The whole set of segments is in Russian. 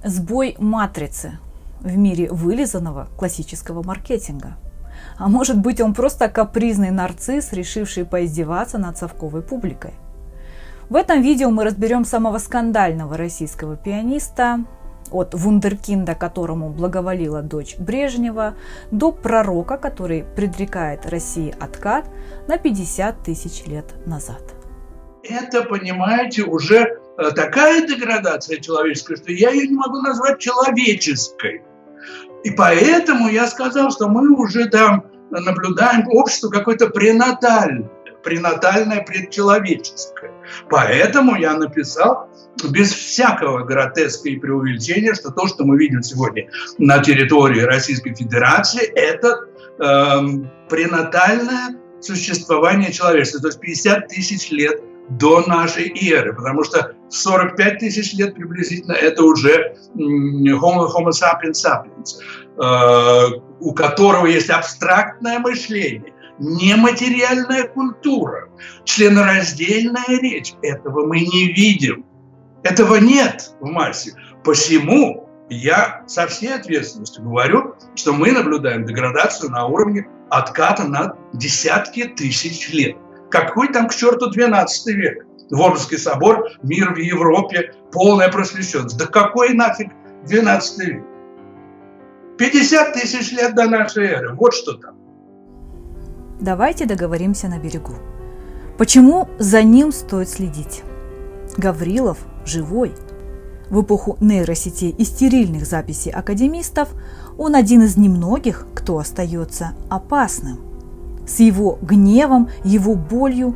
Сбой матрицы в мире вылизанного классического маркетинга. А может быть, он просто капризный нарцисс, решивший поиздеваться над совковой публикой. В этом видео мы разберем самого скандального российского пианиста, от вундеркинда, которому благоволила дочь Брежнева, до пророка, который предрекает России откат на 50 тысяч лет назад. Это, понимаете, уже такая деградация человеческая, что я ее не могу назвать человеческой. И поэтому я сказал, что мы уже там наблюдаем общество какое-то пренатальное предчеловеческое. Поэтому я написал без всякого гротеска и преувеличения, что то, что мы видим сегодня на территории Российской Федерации, это пренатальное существование человечества, то есть 50 тысяч лет до нашей эры, потому что 45 тысяч лет приблизительно это уже Homo sapiens sapiens, у которого есть абстрактное мышление, нематериальная культура, членораздельная речь. Этого мы не видим. Этого нет в массе. Посему я со всей ответственностью говорю, что мы наблюдаем деградацию на уровне отката на десятки тысяч лет. Какой там к черту 12 век? Wormский собор, мир в Европе, полная просвещенность. Да какой нафиг 12 век? 50 тысяч лет до нашей эры. Вот что там. Давайте договоримся на берегу. Почему за ним стоит следить? Гаврилов живой. В эпоху нейросетей и стерильных записей академистов он один из немногих, кто остается опасным. С его гневом, его болью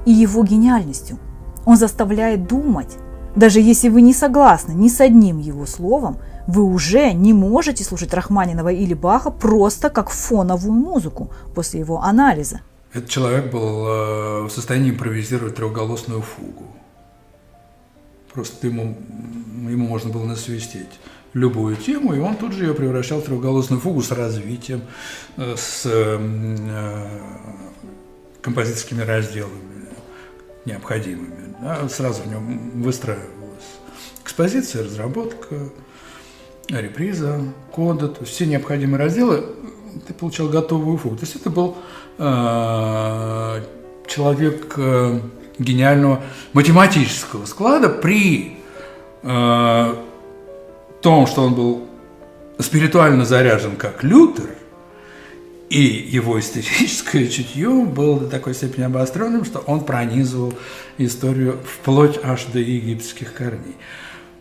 и его гениальностью. Он заставляет думать. Даже если вы не согласны ни с одним его словом, вы уже не можете слушать Рахманинова или Баха просто как фоновую музыку после его анализа. Этот человек был в состоянии импровизировать трехголосную фугу. Просто ему можно было насвистеть любую тему, и он тут же ее превращал в трехголосную фугу с развитием, с композиторскими разделами необходимыми. Сразу в нем выстраивалась экспозиция, разработка, реприза, кода, то есть все необходимые разделы, ты получал готовую фугу. То есть это был человек гениального математического склада при том, что он был спиритуально заряжен, как Лютер, и его эстетическое чутье было до такой степени обостренным, что он пронизывал историю вплоть аж до египетских корней.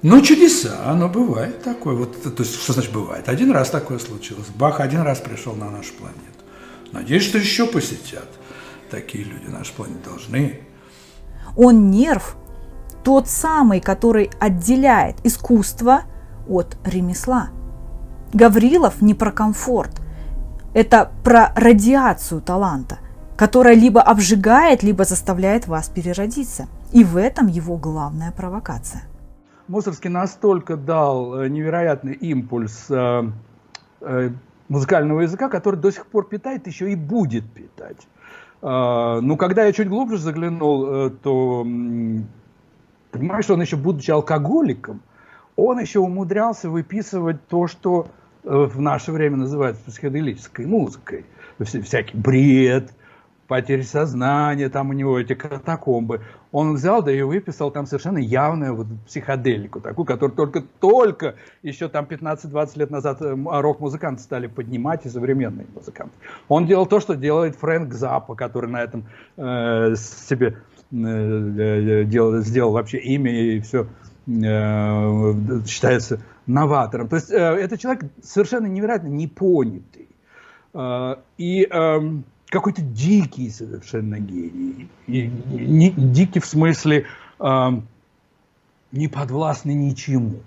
Но чудеса, оно бывает такое. Вот, то есть, что значит бывает? Один раз такое случилось. Бах один раз пришел на нашу планету. Надеюсь, что еще посетят такие люди. Нашу планету должны. Он нерв, тот самый, который отделяет искусство от ремесла. Гаврилов не про комфорт. Это про радиацию таланта, которая либо обжигает, либо заставляет вас переродиться. И в этом его главная провокация. Мусоргский настолько дал невероятный импульс музыкального языка, который до сих пор питает, еще и будет питать. Но когда я чуть глубже заглянул, то понимаю, что он еще, будучи алкоголиком, он еще умудрялся выписывать то, что в наше время называется психоделической музыкой. Всякий бред, потеря сознания, там у него эти катакомбы. Он взял, да и выписал там совершенно явную вот психоделику, такую, которую только еще там 15-20 лет назад рок-музыканты стали поднимать, и современные музыканты. Он делал то, что делает Фрэнк Заппа, который на этом себе сделал вообще имя и все считается новатором. То есть это человек совершенно невероятно непонятый. И какой-то дикий совершенно гений. Дикий в смысле не подвластный ничему.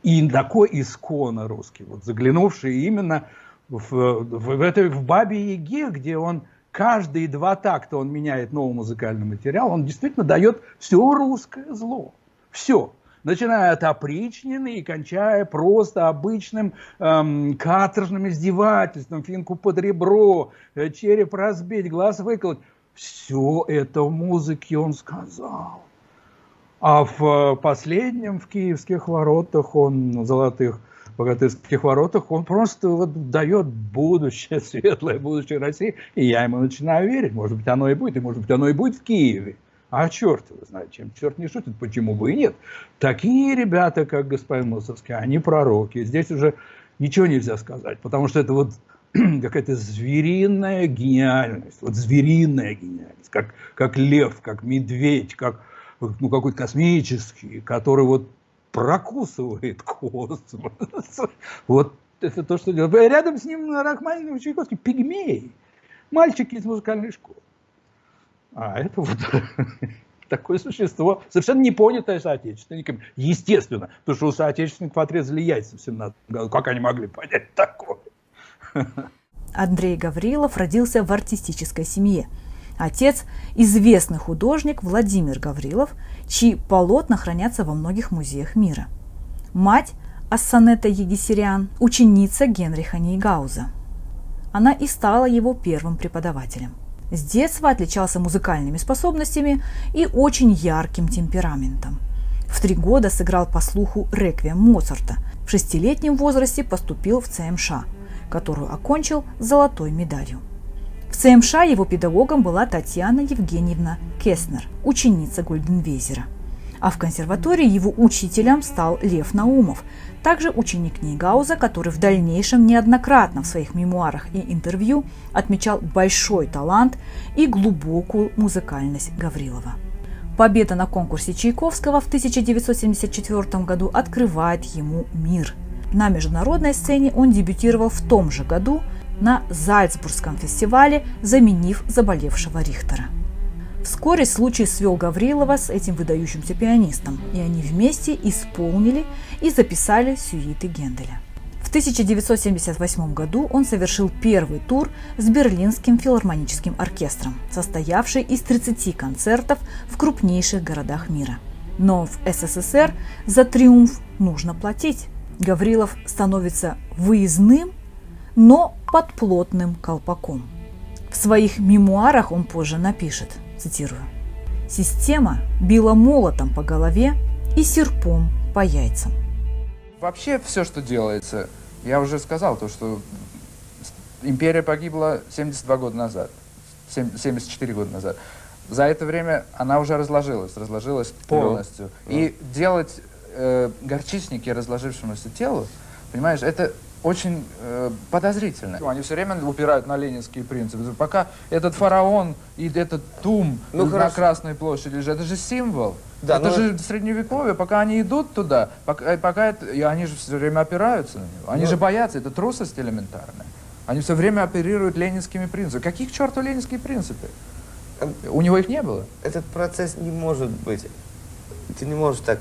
И такой исконно русский, вот заглянувший именно в «Бабе Яге», где он каждые 2 такта он меняет новый музыкальный материал, он действительно дает все русское зло. Все. Начиная от опричнины и кончая просто обычным каторжным издевательством, финку под ребро, череп разбить, глаз выколоть. Все это в музыке он сказал. А в последнем, в Киевских воротах, золотых богатырских воротах, он просто вот дает будущее, светлое будущее России. И я ему начинаю верить. Может быть, оно и будет. И может быть, оно и будет в Киеве. А черт его знает, чем черт не шутит, почему бы и нет. Такие ребята, как господин Мусоргский, они пророки. Здесь уже ничего нельзя сказать, потому что это вот какая-то звериная гениальность. Вот звериная гениальность. Как лев, как медведь, как какой-то космический, который вот прокусывает космос. Вот это то, что делает. Рядом с ним Рахманинов и Чайковский пигмеи. Мальчики из музыкальной школы. А это вот такое существо, совершенно не понятое соотечественниками. Естественно, потому что у соотечественников отрезали яйца в 17 году. Как они могли понять такое? Андрей Гаврилов родился в артистической семье. Отец – известный художник Владимир Гаврилов, чьи полотна хранятся во многих музеях мира. Мать – Ассанета Егисерян, ученица Генриха Нейгауза. Она и стала его первым преподавателем. С детства отличался музыкальными способностями и очень ярким темпераментом. В 3 года сыграл по слуху реквием Моцарта. В 6-летнем возрасте поступил в ЦМШ, которую окончил золотой медалью. В ЦМШ его педагогом была Татьяна Евгеньевна Кеснер, ученица Гольденвейзера. А в консерватории его учителем стал Лев Наумов, также ученик Нейгауза, который в дальнейшем неоднократно в своих мемуарах и интервью отмечал большой талант и глубокую музыкальность Гаврилова. Победа на конкурсе Чайковского в 1974 году открывает ему мир. На международной сцене он дебютировал в том же году на Зальцбургском фестивале, заменив заболевшего Рихтера. Вскоре случай свел Гаврилова с этим выдающимся пианистом, и они вместе исполнили и записали сюиты Генделя. В 1978 году он совершил первый тур с Берлинским филармоническим оркестром, состоявший из 30 концертов в крупнейших городах мира. Но в СССР за триумф нужно платить. Гаврилов становится выездным, но под плотным колпаком. В своих мемуарах он позже напишет, цитирую: «Система била молотом по голове и серпом по яйцам». Вообще все, что делается, я уже сказал, то, что империя погибла 72 года назад, 74 года назад. За это время она уже разложилась полностью. И делать горчичники разложившемуся телу, понимаешь, это очень подозрительно. Они все время упирают на ленинские принципы. Пока этот фараон и этот тум на Красной площади, это же символ. Да, это же средневековье. Пока они идут туда, и они же все время опираются на него. Они же боятся, это трусость элементарная. Они все время оперируют ленинскими принципами. Каких к черту ленинские принципы? У него их не было. Этот процесс не может быть. Ты не можешь так.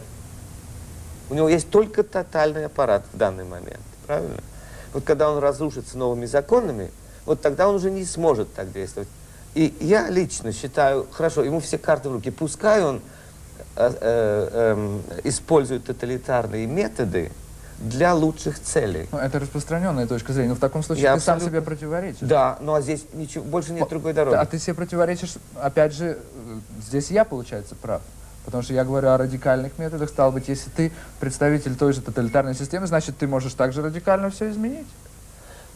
У него есть только тотальный аппарат в данный момент. Правильно? Вот когда он разрушится новыми законами, вот тогда он уже не сможет так действовать. И я лично считаю, хорошо, ему все карты в руки, пускай он использует тоталитарные методы для лучших целей. Это распространенная точка зрения, но в таком случае ты сам себе противоречишь. Да, ну а здесь ничего, больше нет другой дороги. А ты себе противоречишь, опять же, здесь я, получается, прав. Потому что я говорю о радикальных методах. Стало быть, если ты представитель той же тоталитарной системы, значит, ты можешь также радикально все изменить.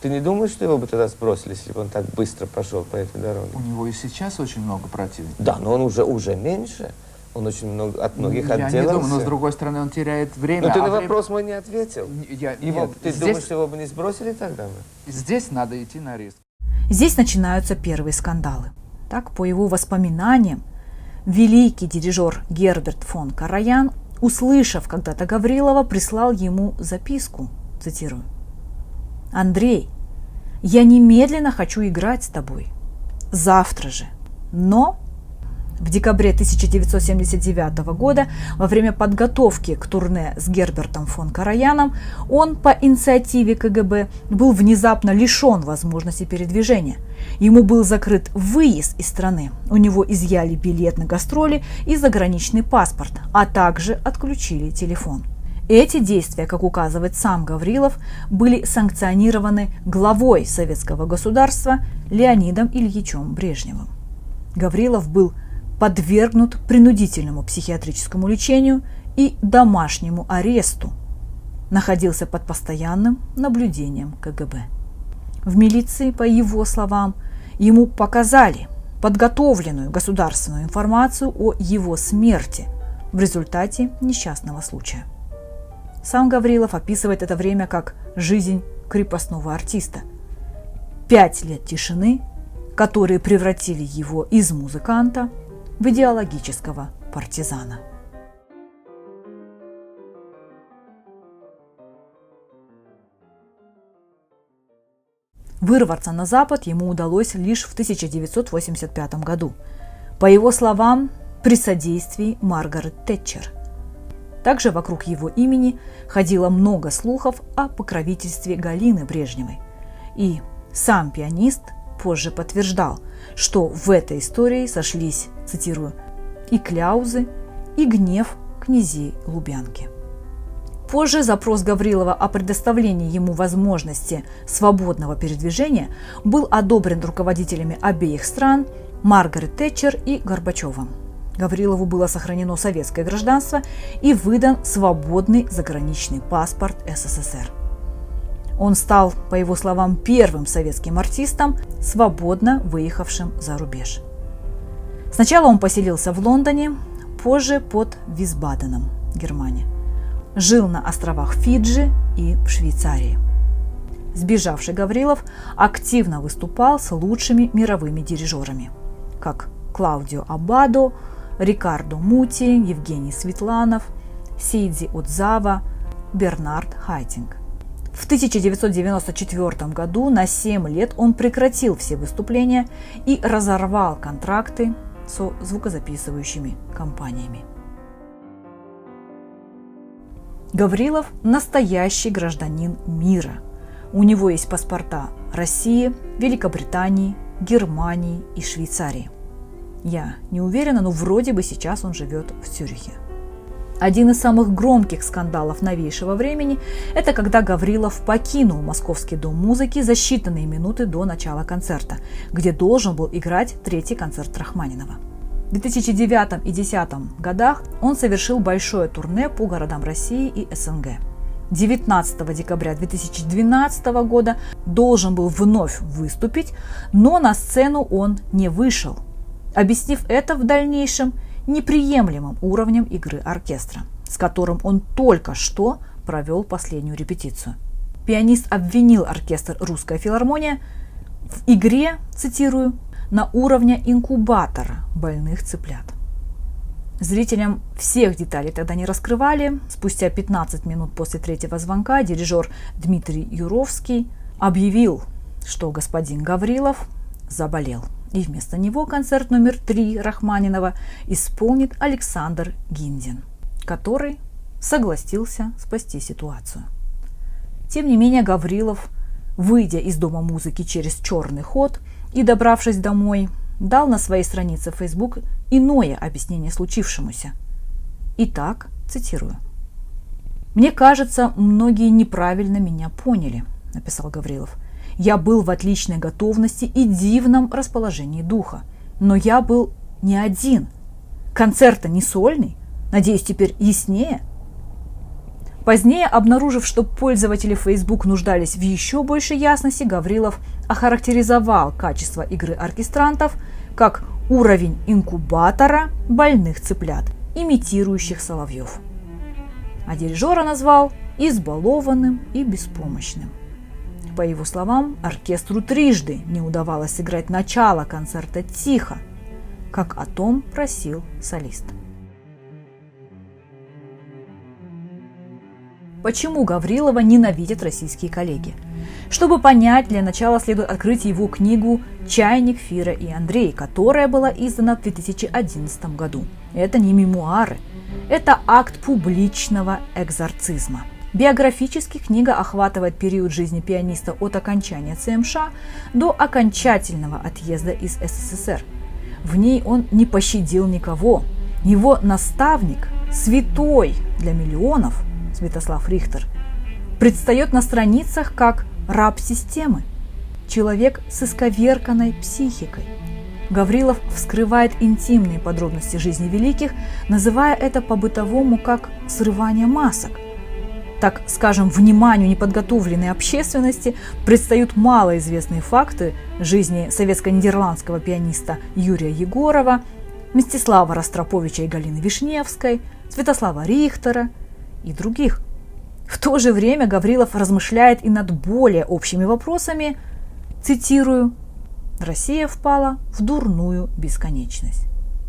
Ты не думаешь, что его бы тогда сбросили, если бы он так быстро пошел по этой дороге? У него и сейчас очень много противников. Да, но он уже меньше. Он очень много, от многих отделался. Я не думаю, но с другой стороны он теряет время. Но ты на вопрос мой не ответил. Ты думаешь, что его бы не сбросили тогда? Здесь надо идти на риск. Здесь начинаются первые скандалы. Так, по его воспоминаниям, великий дирижер Герберт фон Караян, услышав когда-то Гаврилова, прислал ему записку, цитирую: «Андрей, я немедленно хочу играть с тобой. Завтра же. Но...» В декабре 1979 года, во время подготовки к турне с Гербертом фон Караяном, он по инициативе КГБ был внезапно лишен возможности передвижения. Ему был закрыт выезд из страны, у него изъяли билет на гастроли и заграничный паспорт, а также отключили телефон. Эти действия, как указывает сам Гаврилов, были санкционированы главой советского государства Леонидом Ильичем Брежневым. Гаврилов был подвергнут принудительному психиатрическому лечению и домашнему аресту. Находился под постоянным наблюдением КГБ. В милиции, по его словам, ему показали подготовленную государственную информацию о его смерти в результате несчастного случая. Сам Гаврилов описывает это время как жизнь крепостного артиста. 5 лет тишины, которые превратили его из музыканта в идеологического партизана. Вырваться на Запад ему удалось лишь в 1985 году, по его словам, при содействии Маргарет Тэтчер. Также вокруг его имени ходило много слухов о покровительстве Галины Брежневой. И сам пианист позже подтверждал, что в этой истории сошлись, цитирую, и кляузы, и гнев князей Лубянки. Позже запрос Гаврилова о предоставлении ему возможности свободного передвижения был одобрен руководителями обеих стран Маргарет Тэтчер и Горбачевым. Гаврилову было сохранено советское гражданство и выдан свободный заграничный паспорт СССР. Он стал, по его словам, первым советским артистом, свободно выехавшим за рубеж. Сначала он поселился в Лондоне, позже под Висбаденом, Германия. Жил на островах Фиджи и в Швейцарии. Сбежавший Гаврилов активно выступал с лучшими мировыми дирижерами, как Клаудио Аббадо, Рикардо Мути, Евгений Светланов, Сейдзи Отзава, Бернард Хайтинг. В 1994 году на 7 лет он прекратил все выступления и разорвал контракты со звукозаписывающими компаниями. Гаврилов – настоящий гражданин мира. У него есть паспорта России, Великобритании, Германии и Швейцарии. Я не уверена, но вроде бы сейчас он живет в Цюрихе. Один из самых громких скандалов новейшего времени – это когда Гаврилов покинул Московский дом музыки за считанные минуты до начала концерта, где должен был играть 3-й концерт Рахманинова. В 2009 и 2010 годах он совершил большое турне по городам России и СНГ. 19 декабря 2012 года должен был вновь выступить, но на сцену он не вышел, объяснив это в дальнейшем неприемлемым уровнем игры оркестра, с которым он только что провел последнюю репетицию. Пианист обвинил оркестр «Русская филармония» в игре, цитирую, на уровне инкубатора больных цыплят. Зрителям всех деталей тогда не раскрывали. Спустя 15 минут после 3-го звонка дирижер Дмитрий Юровский объявил, что господин Гаврилов заболел. И вместо него концерт номер 3 Рахманинова исполнит Александр Гиндин, который согласился спасти ситуацию. Тем не менее, Гаврилов, выйдя из Дома музыки через черный ход и добравшись домой, дал на своей странице в Facebook иное объяснение случившемуся. Итак, цитирую. «Мне кажется, многие неправильно меня поняли», – написал Гаврилов. «Я был в отличной готовности и дивном расположении духа. Но я был не один. Концерт-то не сольный. Надеюсь, теперь яснее?» Позднее, обнаружив, что пользователи Facebook нуждались в еще большей ясности, Гаврилов охарактеризовал качество игры оркестрантов как уровень инкубатора больных цыплят, имитирующих соловьев. А дирижера назвал избалованным и беспомощным. По его словам, оркестру трижды не удавалось сыграть начало концерта тихо, как о том просил солист. Почему Гаврилова ненавидят российские коллеги? Чтобы понять, для начала следует открыть его книгу «Чайник, Фира и Андрей», которая была издана в 2011 году. Это не мемуары, это акт публичного экзорцизма. Биографически книга охватывает период жизни пианиста от окончания ЦМШ до окончательного отъезда из СССР. В ней он не пощадил никого. Его наставник, святой для миллионов, Святослав Рихтер, предстает на страницах как раб системы, человек с исковерканной психикой, Гаврилов вскрывает интимные подробности жизни великих, называя это по-бытовому как «срывание масок». Так, скажем, вниманию неподготовленной общественности предстают малоизвестные факты жизни советско-нидерландского пианиста Юрия Егорова, Мстислава Ростроповича и Галины Вишневской, Святослава Рихтера и других. В то же время Гаврилов размышляет и над более общими вопросами, цитирую: «Россия впала в дурную бесконечность».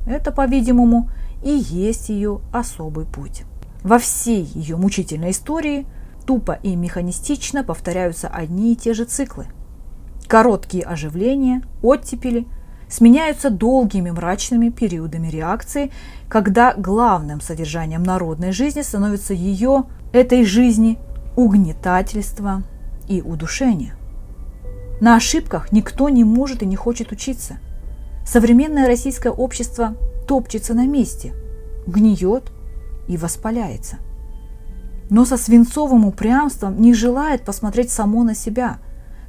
Это, по-видимому, и есть ее особый путь. Во всей ее мучительной истории тупо и механистично повторяются одни и те же циклы. Короткие оживления, оттепели сменяются долгими мрачными периодами реакции, когда главным содержанием народной жизни становится ее, этой жизни, угнетательство и удушение. На ошибках никто не может и не хочет учиться. Современное российское общество топчется на месте, гниет и воспаляется. Но со свинцовым упрямством не желает посмотреть само на себя,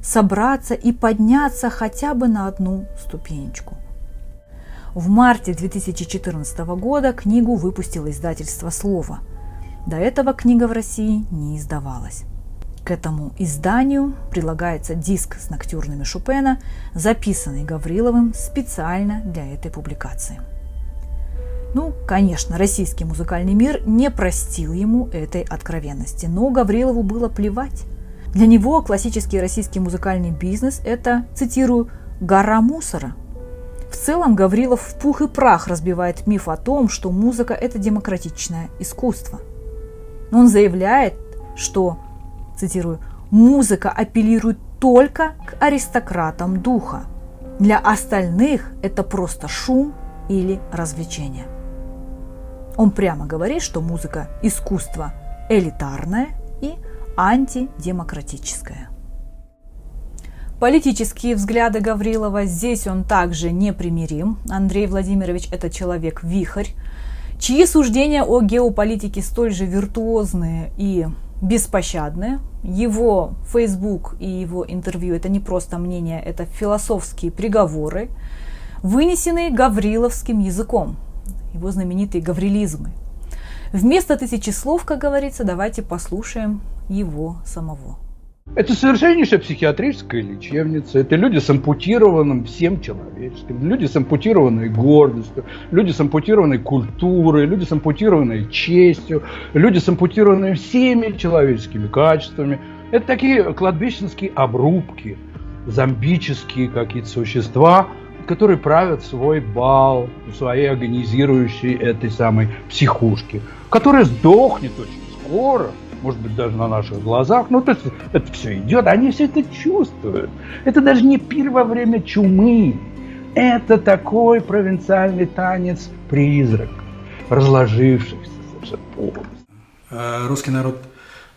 собраться и подняться хотя бы на одну ступенечку. В марте 2014 года книгу выпустило издательство «Слово». До этого книга в России не издавалась. К этому изданию прилагается диск с ноктюрнами Шопена, записанный Гавриловым специально для этой публикации. Ну, конечно, российский музыкальный мир не простил ему этой откровенности, но Гаврилову было плевать. Для него классический российский музыкальный бизнес – это, цитирую, «гора мусора». В целом Гаврилов в пух и прах разбивает миф о том, что музыка – это демократичное искусство. Он заявляет, что, цитирую, «музыка апеллирует только к аристократам духа. Для остальных это просто шум или развлечение». Он прямо говорит, что музыка – искусство элитарное и антидемократическое. Политические взгляды Гаврилова, здесь он также непримирим. Андрей Владимирович – это человек-вихрь, чьи суждения о геополитике столь же виртуозные и беспощадные. Его Facebook и его интервью – это не просто мнение, это философские приговоры, вынесенные гавриловским языком, его знаменитые гаврилизмы. Вместо 1000 слов, как говорится, давайте послушаем его самого. Это совершеннейшая психиатрическая лечебница. Это люди с ампутированным всем человеческим, люди с ампутированной гордостью, люди с ампутированной культурой, люди с ампутированной честью, люди с ампутированными всеми человеческими качествами. Это такие кладбищенские обрубки, зомбические какие-то существа, которые правят свой бал в своей агонизирующей этой самой психушке, которая сдохнет очень скоро, может быть, даже на наших глазах. Ну, то есть это все идет, они все это чувствуют. Это даже не пир во время чумы. Это такой провинциальный танец призраков, разложившихся совершенно полностью. Русский народ,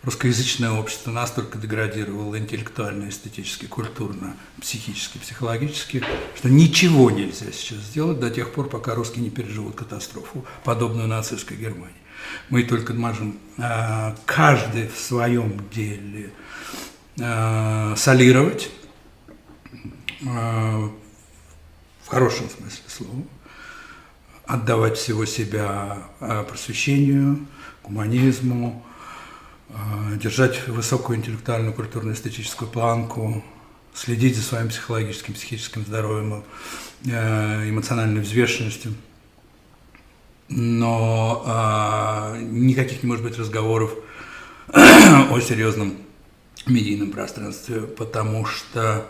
русскоязычное общество настолько деградировало интеллектуально, эстетически, культурно, психически, психологически, что ничего нельзя сейчас сделать до тех пор, пока русские не переживут катастрофу, подобную нацистской Германии. Мы только можем каждый в своем деле солировать, в хорошем смысле слова, отдавать всего себя просвещению, гуманизму, держать высокую интеллектуальную, культурно-эстетическую планку, следить за своим психологическим, психическим здоровьем, эмоциональной взвешенностью. Но никаких не может быть разговоров о серьезном медийном пространстве, потому что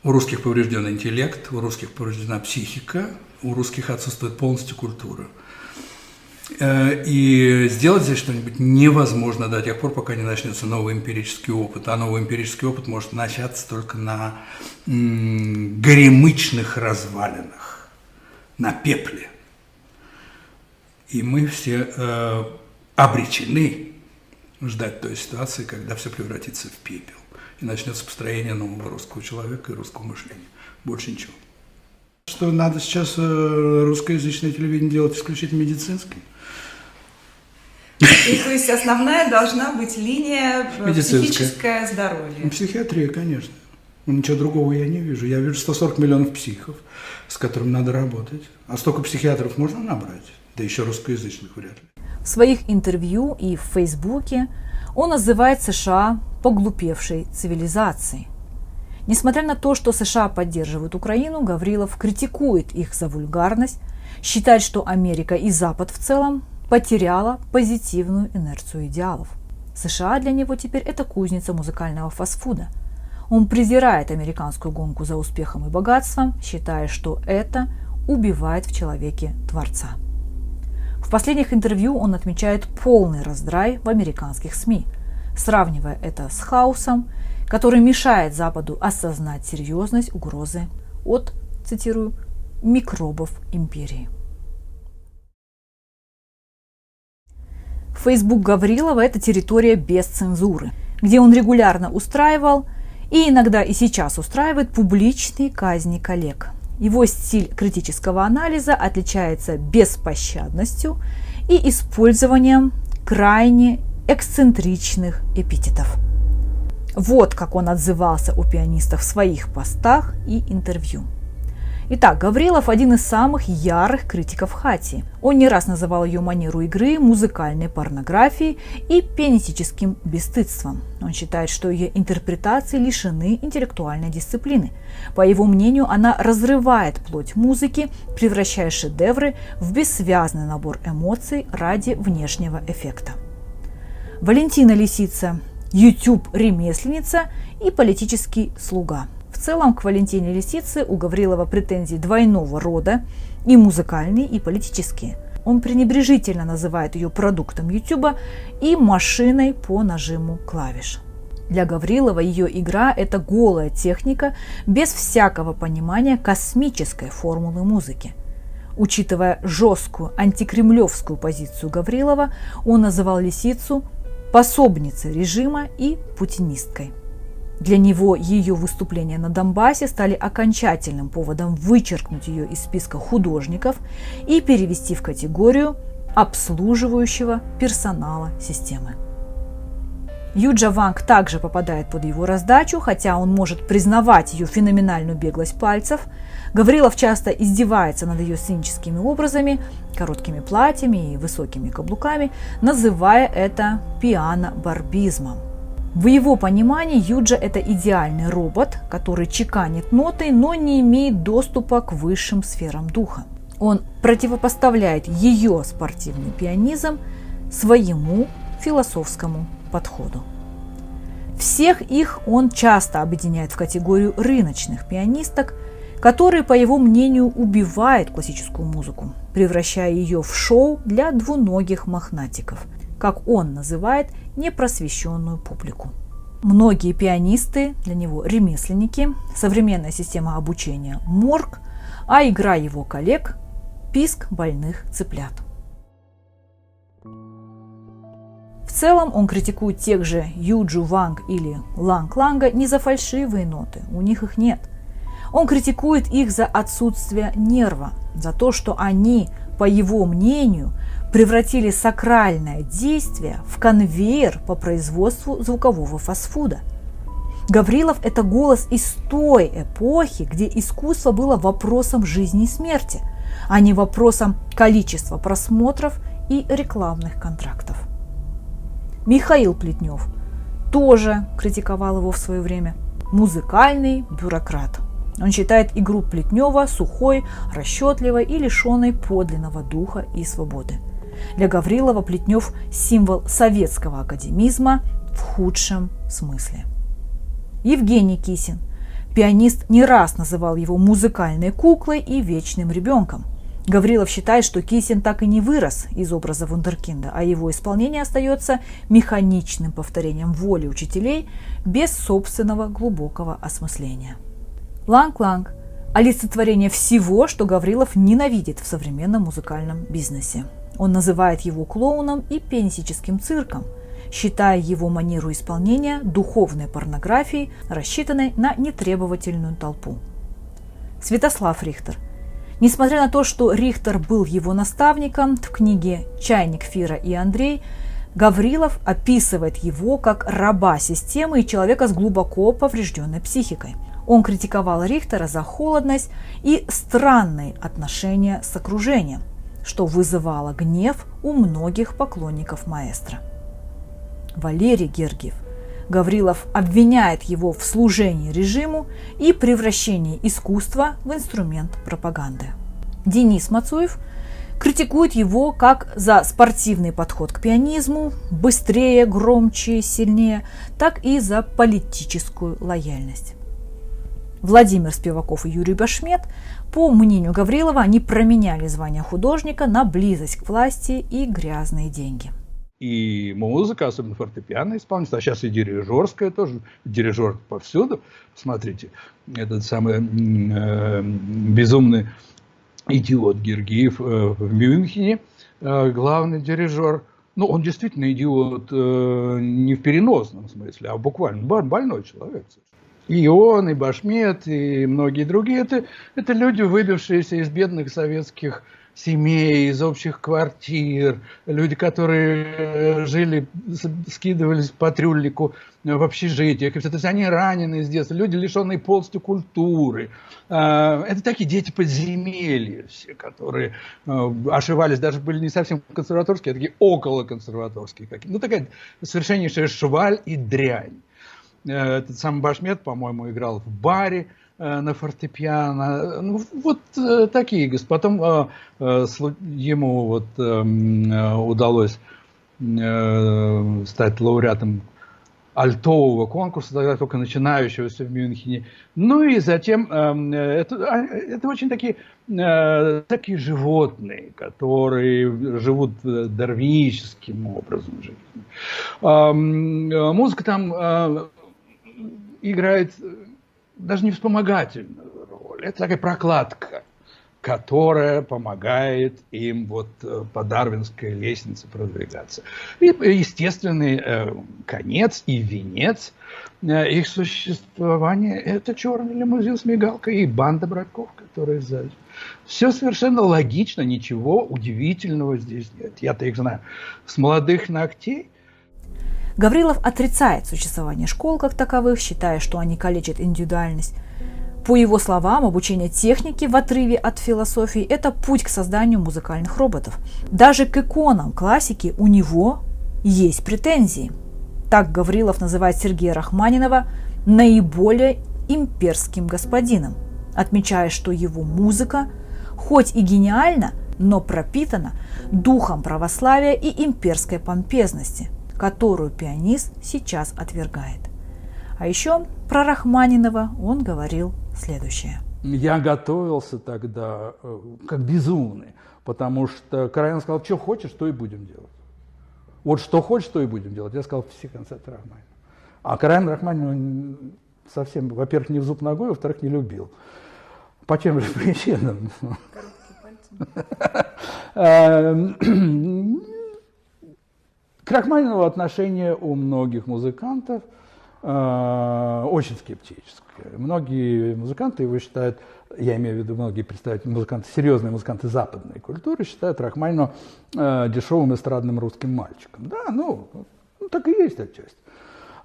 у русских поврежден интеллект, у русских повреждена психика, у русских отсутствует полностью культура. И сделать здесь что-нибудь невозможно до тех пор, пока не начнется новый эмпирический опыт. А новый эмпирический опыт может начаться только на горемычных развалинах, на пепле. И мы все обречены ждать той ситуации, когда все превратится в пепел. И начнется построение нового русского человека и русского мышления. Больше ничего. Что надо сейчас русскоязычное телевидение делать исключительно медицинским? И, то есть основная должна быть линия психическое здоровье. Психиатрия, конечно. Ничего другого я не вижу. Я вижу 140 миллионов психов, с которыми надо работать. А столько психиатров можно набрать? Да еще русскоязычных вряд ли. В своих интервью и в Фейсбуке он называет США поглупевшей цивилизацией. Несмотря на то, что США поддерживают Украину, Гаврилов критикует их за вульгарность, считает, что Америка и Запад в целом потеряла позитивную инерцию идеалов. США для него теперь это кузница музыкального фастфуда. Он презирает американскую гонку за успехом и богатством, считая, что это убивает в человеке Творца. В последних интервью он отмечает полный раздрай в американских СМИ, сравнивая это с хаосом, который мешает Западу осознать серьезность угрозы от, цитирую, микробов империи. Фейсбук Гаврилова – это территория без цензуры, где он регулярно устраивал и иногда и сейчас устраивает публичные казни коллег. Его стиль критического анализа отличается беспощадностью и использованием крайне эксцентричных эпитетов. Вот как он отзывался о пианистах в своих постах и интервью. Итак, Гаврилов один из самых ярых критиков Хатии. Он не раз называл ее манеру игры музыкальной порнографией и пианистическим бесстыдством. Он считает, что ее интерпретации лишены интеллектуальной дисциплины. По его мнению, она разрывает плоть музыки, превращая шедевры в бессвязный набор эмоций ради внешнего эффекта. Валентина Лисица – YouTube-ремесленница и политический слуга. В целом к Валентине Лисице у Гаврилова претензии двойного рода, и музыкальные, и политические. Он пренебрежительно называет ее продуктом YouTube и машиной по нажиму клавиш. Для Гаврилова ее игра – это голая техника без всякого понимания космической формулы музыки. Учитывая жесткую антикремлевскую позицию Гаврилова, он называл Лисицу пособницей режима и путинисткой. Для него ее выступления на Донбассе стали окончательным поводом вычеркнуть ее из списка художников и перевести в категорию обслуживающего персонала системы. Юджа Ванг также попадает под его раздачу, хотя он может признавать ее феноменальную беглость пальцев. Гаврилов часто издевается над ее сценическими образами, короткими платьями и высокими каблуками, называя это пиано-барбизмом. В его понимании Юджа – это идеальный робот, который чеканит ноты, но не имеет доступа к высшим сферам духа. Он противопоставляет ее спортивный пианизм своему философскому подходу. Всех их он часто объединяет в категорию рыночных пианисток, которые, по его мнению, убивают классическую музыку, превращая ее в шоу для двуногих мохнатиков, как он называет непросвещенную публику. Многие пианисты для него ремесленники, современная система обучения – морг, а игра его коллег – писк больных цыплят. В целом он критикует тех же Юджу Ванг или Ланг Ланга не за фальшивые ноты, у них их нет. Он критикует их за отсутствие нерва, за то, что они, по его мнению, превратили сакральное действие в конвейер по производству звукового фастфуда. Гаврилов – это голос из той эпохи, где искусство было вопросом жизни и смерти, а не вопросом количества просмотров и рекламных контрактов. Михаил Плетнев тоже критиковал его в свое время. Музыкальный бюрократ. Он считает игру Плетнева сухой, расчетливой и лишенной подлинного духа и свободы. Для Гаврилова Плетнев – символ советского академизма в худшем смысле. Евгений Кисин. Пианист не раз называл его музыкальной куклой и вечным ребенком. Гаврилов считает, что Кисин так и не вырос из образа вундеркинда, а его исполнение остается механичным повторением воли учителей без собственного глубокого осмысления. Ланг Ланг – олицетворение всего, что Гаврилов ненавидит в современном музыкальном бизнесе. Он называет его клоуном и пианистическим цирком, считая его манеру исполнения духовной порнографией, рассчитанной на нетребовательную толпу. Святослав Рихтер. Несмотря на то, что Рихтер был его наставником, в книге «Чайник Фира и Андрей» Гаврилов описывает его как раба системы и человека с глубоко поврежденной психикой. Он критиковал Рихтера за холодность и странные отношения с окружением, что вызывало гнев у многих поклонников маэстро. Валерий Гергиев. Гаврилов обвиняет его в служении режиму и превращении искусства в инструмент пропаганды. Денис Мацуев критикует его как за спортивный подход к пианизму, быстрее, громче, сильнее, так и за политическую лояльность. Владимир Спиваков и Юрий Башмет, по мнению Гаврилова, они променяли звание художника на близость к власти и грязные деньги. И музыка, особенно фортепиано исполнительство, а сейчас и дирижерская тоже, дирижер повсюду. Посмотрите, этот самый безумный идиот Гергиев в Мюнхене, главный дирижер. Ну, он действительно идиот не в переносном смысле, а буквально больной человек. И он, и Башмет, и многие другие, это люди, выбившиеся из бедных советских семей, из общих квартир, люди, которые жили, скидывались по трюльнику в общежитиях. То есть они ранены с детства, люди, лишенные полностью культуры. Это такие дети подземелья все, которые ошивались, даже были не совсем консерваторские, а такие околоконсерваторские какие-то. Ну, такая совершеннейшая шваль и дрянь. Этот сам Башмет, по-моему, играл в баре на фортепиано. Ну, вот такие. Потом ему вот удалось стать лауреатом альтового конкурса, тогда только начинающегося в Мюнхене. Ну и затем это очень такие животные, которые живут дарвиническим образом жизни. Музыка там играет даже не вспомогательную роль. Это такая прокладка, которая помогает им вот по дарвинской лестнице продвигаться. И естественный конец и венец их существования – это черный лимузин с мигалкой и банда братков, которые сзади. Все совершенно логично, ничего удивительного здесь нет. Я-то их знаю с молодых ногтей. Гаврилов отрицает существование школ как таковых, считая, что они калечат индивидуальность. По его словам, обучение технике в отрыве от философии – это путь к созданию музыкальных роботов. Даже к иконам классики у него есть претензии. Так Гаврилов называет Сергея Рахманинова наиболее имперским господином, отмечая, что его музыка, хоть и гениальна, но пропитана духом православия и имперской помпезности, которую пианист сейчас отвергает. А еще про Рахманинова он говорил следующее. Я готовился тогда как безумный, потому что Караян сказал, что хочешь, то и будем делать. Вот что хочешь, то и будем делать. Я сказал, все концерты Рахманинова. А Караян Рахманинова совсем, во-первых, не в зуб ногой, во-вторых, не любил. По тем же причинам. К Рахманинову отношение у многих музыкантов очень скептическое. Многие музыканты его считают, я имею в виду многие представители музыканты, серьезные музыканты западной культуры, считают Рахманинова дешевым эстрадным русским мальчиком. Да, ну так и есть отчасти.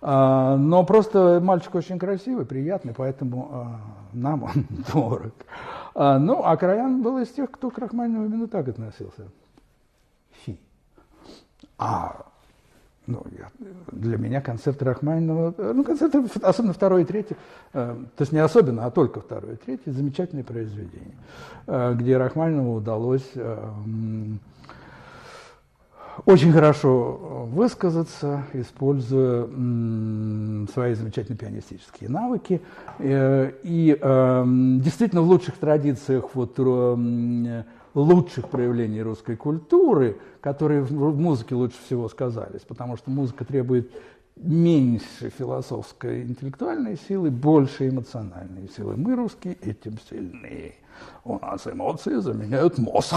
Но просто мальчик очень красивый, приятный, поэтому нам он дорог. Ну, а Караян был из тех, кто к Рахманинову именно так относился. Фи. Для меня концерты Рахманинова, концерты, особенно второй и третий, то есть не особенно, а только второй и третий, замечательные произведения, где Рахманинову удалось очень хорошо высказаться, используя свои замечательные пианистические навыки. И действительно в лучших традициях лучших проявлений русской культуры, которые в музыке лучше всего сказались, потому что музыка требует меньше философской интеллектуальной силы, больше эмоциональной силы. Мы, русские, этим сильнее. У нас эмоции заменяют мозг.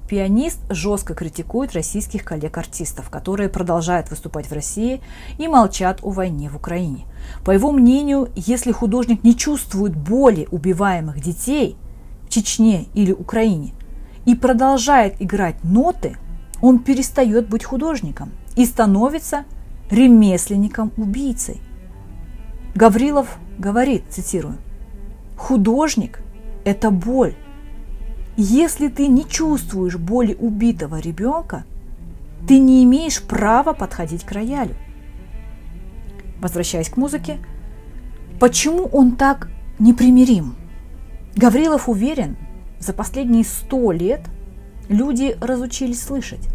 Пианист жестко критикует российских коллег-артистов, которые продолжают выступать в России и молчат о войне в Украине. По его мнению, если художник не чувствует боли убиваемых детей в Чечне или Украине и продолжает играть ноты, он перестает быть художником и становится ремесленником-убийцей. Гаврилов говорит, цитирую, «Художник – это боль. Если ты не чувствуешь боли убитого ребенка, ты не имеешь права подходить к роялю». Возвращаясь к музыке, почему он так непримирим? Гаврилов уверен, за последние 100 лет люди разучились слышать.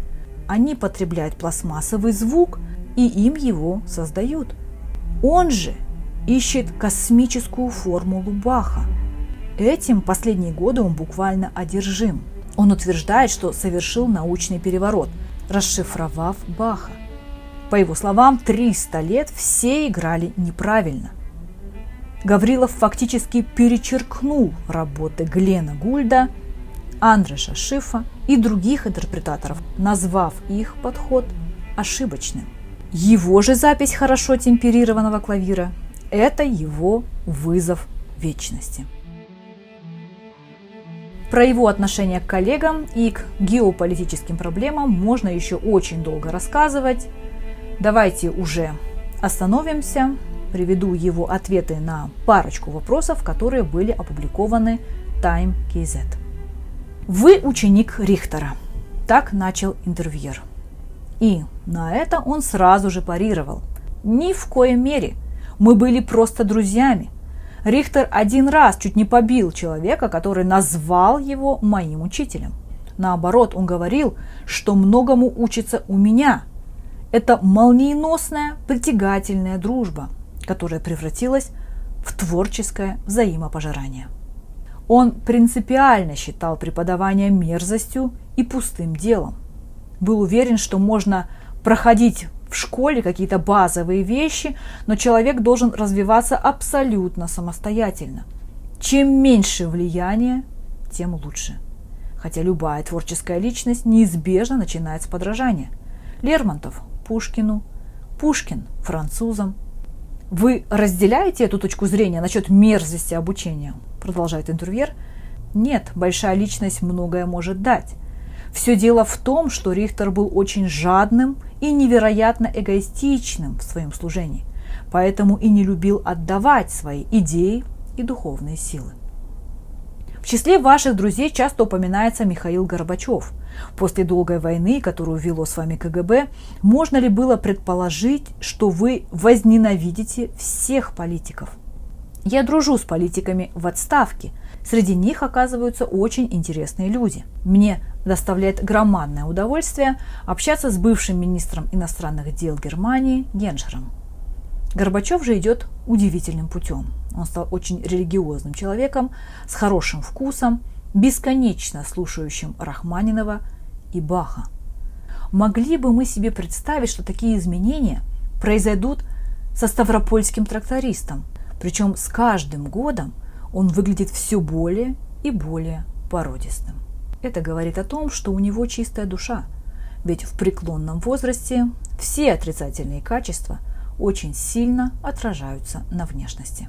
Они потребляют пластмассовый звук и им его создают. Он же ищет космическую формулу Баха. Этим последние годы он буквально одержим. Он утверждает, что совершил научный переворот, расшифровав Баха. По его словам, 300 лет все играли неправильно. Гаврилов фактически перечеркнул работы Глена Гульда, Андреша Шифа и других интерпретаторов, назвав их подход ошибочным. Его же запись хорошо темперированного клавира – это его вызов вечности. Про его отношение к коллегам и к геополитическим проблемам можно еще очень долго рассказывать. Давайте уже остановимся, приведу его ответы на парочку вопросов, которые были опубликованы Time.kz. Вы ученик Рихтера, так начал интервьюер. И на это он сразу же парировал. Ни в коем мере, мы были просто друзьями. Рихтер один раз чуть не побил человека, который назвал его моим учителем. Наоборот, он говорил, что многому учится у меня. Это молниеносная, притягательная дружба, которая превратилась в творческое взаимопожирание. Он принципиально считал преподавание мерзостью и пустым делом. Был уверен, что можно проходить в школе какие-то базовые вещи, но человек должен развиваться абсолютно самостоятельно. Чем меньше влияния, тем лучше. Хотя любая творческая личность неизбежно начинает с подражания. Лермонтов – Пушкину, Пушкин – французам. Вы разделяете эту точку зрения насчет мерзости обучения? Продолжает интервьюер. Нет, большая личность многое может дать. Все дело в том, что Рихтер был очень жадным и невероятно эгоистичным в своем служении, поэтому и не любил отдавать свои идеи и духовные силы. В числе ваших друзей часто упоминается Михаил Горбачев. После долгой войны, которую вело с вами КГБ, можно ли было предположить, что вы возненавидите всех политиков? Я дружу с политиками в отставке. Среди них оказываются очень интересные люди. Мне доставляет громадное удовольствие общаться с бывшим министром иностранных дел Германии Геншером. Горбачев же идет удивительным путем. Он стал очень религиозным человеком, с хорошим вкусом, бесконечно слушающим Рахманинова и Баха. Могли бы мы себе представить, что такие изменения произойдут со ставропольским трактористом, причем с каждым годом он выглядит все более и более породистым. Это говорит о том, что у него чистая душа, ведь в преклонном возрасте все отрицательные качества очень сильно отражаются на внешности.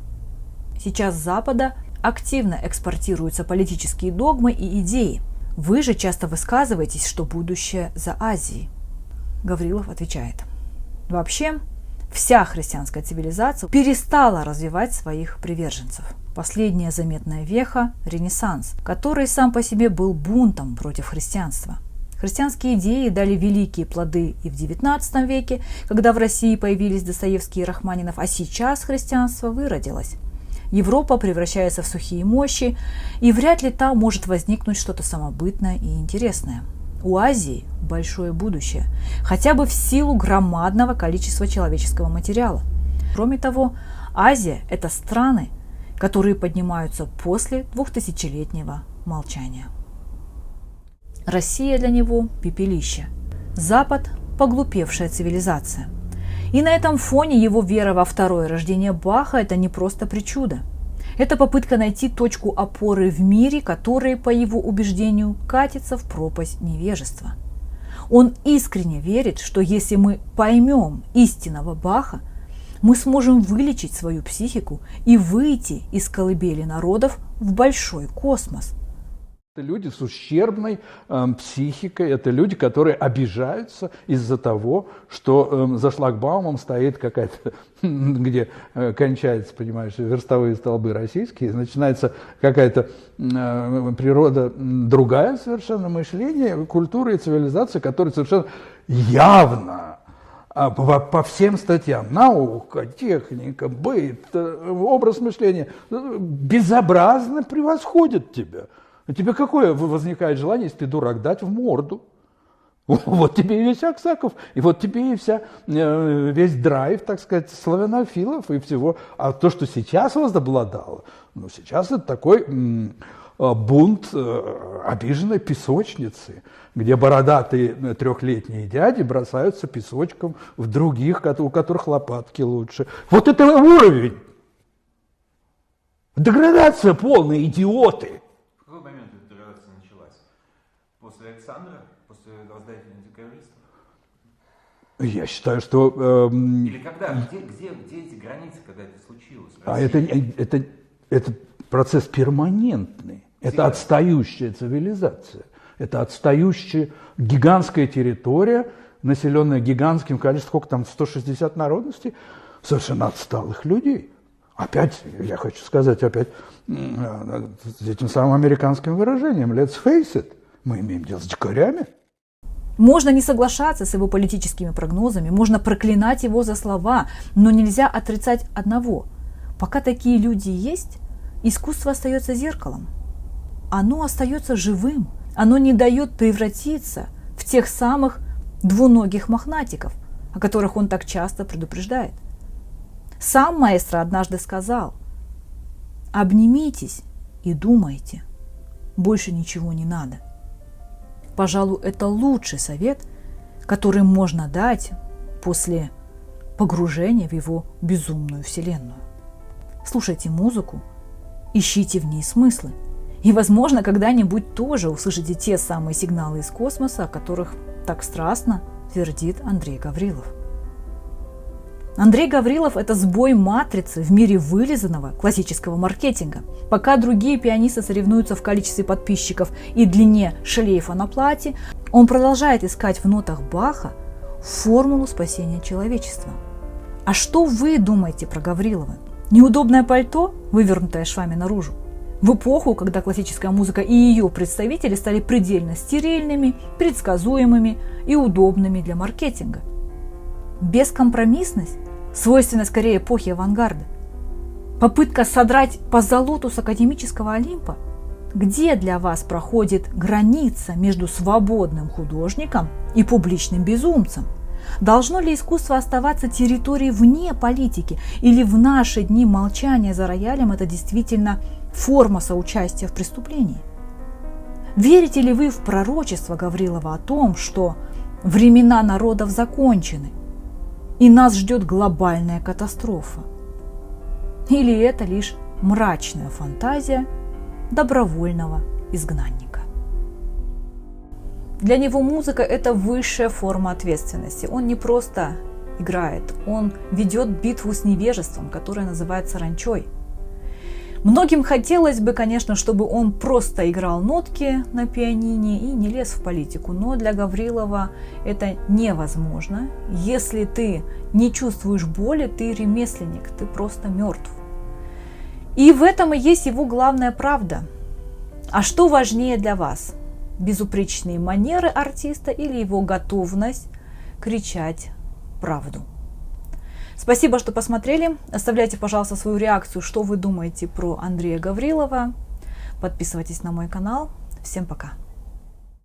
Сейчас с Запада активно экспортируются политические догмы и идеи. Вы же часто высказываетесь, что будущее за Азией. Гаврилов отвечает. Вообще, вся христианская цивилизация перестала развивать своих приверженцев. Последняя заметная веха – Ренессанс, который сам по себе был бунтом против христианства. Христианские идеи дали великие плоды и в XIX веке, когда в России появились Достоевский и Рахманинов, а сейчас христианство выродилось. Европа превращается в сухие мощи, и вряд ли там может возникнуть что-то самобытное и интересное. У Азии большое будущее, хотя бы в силу громадного количества человеческого материала. Кроме того, Азия – это страны, которые поднимаются после 2000-летнего молчания. Россия для него – пепелище. Запад – поглупевшая цивилизация. И на этом фоне его вера во второе рождение Баха – это не просто причуда. Это попытка найти точку опоры в мире, который, по его убеждению, катится в пропасть невежества. Он искренне верит, что если мы поймем истинного Баха, мы сможем вылечить свою психику и выйти из колыбели народов в большой космос. Это люди с ущербной психикой, это люди, которые обижаются из-за того, что за шлагбаумом стоит какая-то, где кончаются, понимаешь, верстовые столбы российские, начинается какая-то природа другая совершенно, мышление, культура и цивилизация, которые совершенно явно по всем статьям, наука, техника, быт, образ мышления, безобразно превосходят тебя. У тебя какое возникает желание, если ты дурак, дать в морду? Вот тебе и весь Аксаков, и вот тебе и весь драйв, так сказать, славянофилов и всего. А то, что сейчас возобладало, ну, сейчас это такой бунт обиженной песочницы, где бородатые трехлетние дяди бросаются песочком в других, у которых лопатки лучше. Вот это уровень. Деградация полная, идиоты. В какой момент эта деградация началась? После Александра? После воздействия антикоммунистов? Я считаю, что... Или когда? Где эти границы, когда это случилось? Это процесс перманентный. Это отстающая цивилизация. Это отстающая гигантская территория, населенная гигантским количеством, сколько там, 160 народностей, совершенно отсталых людей. Опять, я хочу сказать, опять с этим самым американским выражением «let's face it», мы имеем дело с дикарями. Можно не соглашаться с его политическими прогнозами, можно проклинать его за слова, но нельзя отрицать одного. Пока такие люди есть, искусство остается зеркалом. Оно остается живым, оно не дает превратиться в тех самых двуногих мохнатиков, о которых он так часто предупреждает. Сам маэстро однажды сказал: «Обнимитесь и думайте, больше ничего не надо». Пожалуй, это лучший совет, который можно дать после погружения в его безумную вселенную. Слушайте музыку, ищите в ней смыслы. И, возможно, когда-нибудь тоже услышите те самые сигналы из космоса, о которых так страстно твердит Андрей Гаврилов. Андрей Гаврилов – это сбой матрицы в мире вылизанного классического маркетинга. Пока другие пианисты соревнуются в количестве подписчиков и длине шлейфа на платье, он продолжает искать в нотах Баха формулу спасения человечества. А что вы думаете про Гаврилова? Неудобное пальто, вывернутое швами наружу? В эпоху, когда классическая музыка и ее представители стали предельно стерильными, предсказуемыми и удобными для маркетинга. Бескомпромиссность свойственна скорее эпохе авангарда. Попытка содрать позолоту с академического Олимпа. Где для вас проходит граница между свободным художником и публичным безумцем? Должно ли искусство оставаться территорией вне политики? Или в наши дни молчание за роялем – это действительно форма соучастия в преступлении? Верите ли вы в пророчество Гаврилова о том, что времена народов закончены и нас ждет глобальная катастрофа? Или это лишь мрачная фантазия добровольного изгнанника? Для него музыка – это высшая форма ответственности. Он не просто играет, он ведет битву с невежеством, которая называется саранчой. Многим хотелось бы, конечно, чтобы он просто играл нотки на пианине и не лез в политику, но для Гаврилова это невозможно. Если ты не чувствуешь боли, ты ремесленник, ты просто мертв. И в этом и есть его главная правда. А что важнее для вас? Безупречные манеры артиста или его готовность кричать правду? Спасибо, что посмотрели. Оставляйте, пожалуйста, свою реакцию, что вы думаете про Андрея Гаврилова. Подписывайтесь на мой канал. Всем пока.